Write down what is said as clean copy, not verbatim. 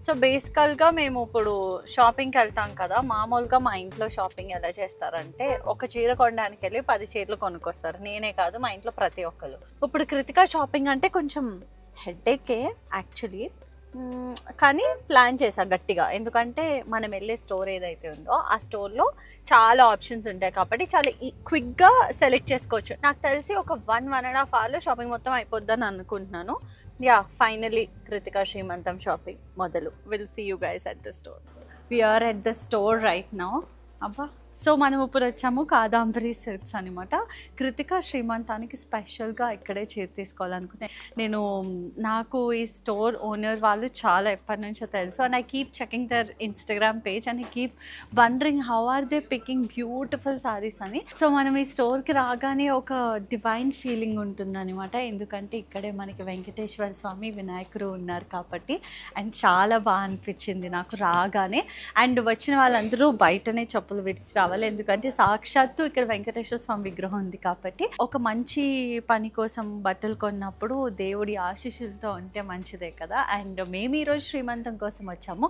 So బేసికల్గా మేము ఇప్పుడు షాపింగ్కి వెళ్తాం కదా, మామూలుగా మా ఇంట్లో షాపింగ్ ఎలా చేస్తారంటే ఒక చీర కొనడానికి వెళ్ళి 10 చీరలు కొనుక్కొస్తారు. నేనే కాదు, మా ఇంట్లో ప్రతి ఒక్కరు. ఇప్పుడు కృతిక షాపింగ్ అంటే కొంచెం హెడేకే యాక్చువల్లీ, కానీ ప్లాన్ చేసా గట్టిగా. ఎందుకంటే మనం వెళ్ళే స్టోర్ ఏదైతే ఉందో ఆ స్టోర్లో చాలా ఆప్షన్స్ ఉంటాయి కాబట్టి చాలా క్విక్గా సెలెక్ట్ చేసుకోవచ్చు. నాకు తెలిసి ఒక 1.5 అవర్లో షాపింగ్ మొత్తం అయిపోద్దని అనుకుంటున్నాను. యా, ఫైనలీ కృతిక శ్రీమంతం షాపింగ్ మొదలు. Will see you guys at the store. We're at the store right now. అబ్బా, సో మనం ఇప్పుడు వచ్చాము కాదాంబరి సిల్క్స్ అనమాట. కృతిక శ్రీమంతానికి స్పెషల్గా ఇక్కడే చీర తీసుకోవాలనుకునే నాకు ఈ స్టోర్ ఓనర్ వాళ్ళు చాలా ఎప్పటి నుంచో తెలుసు. And I keep checking their Instagram page and I keep wondering how are they picking beautiful saris అని. సో మనం ఈ స్టోర్కి రాగానే ఒక డివైన్ ఫీలింగ్ ఉంటుందన్నమాట. ఎందుకంటే ఇక్కడే మనకి వెంకటేశ్వర స్వామి, వినాయకుడు ఉన్నారు కాబట్టి. అండ్ చాలా బాగా అనిపించింది నాకు రాగానే. అండ్ వచ్చిన వాళ్ళందరూ బయటనే చెప్పులు విడిచి రావాలి, ఎందుకంటే సాక్షాత్తు ఇక్కడ వెంకటేశ్వర స్వామి విగ్రహం ఉంది కాబట్టి. ఒక మంచి పని కోసం బట్టలు కొన్నప్పుడు దేవుడి ఆశీస్సులతో ఉంటే మంచిదే కదా. అండ్ మేము ఈరోజు శ్రీమంతం కోసం వచ్చాము.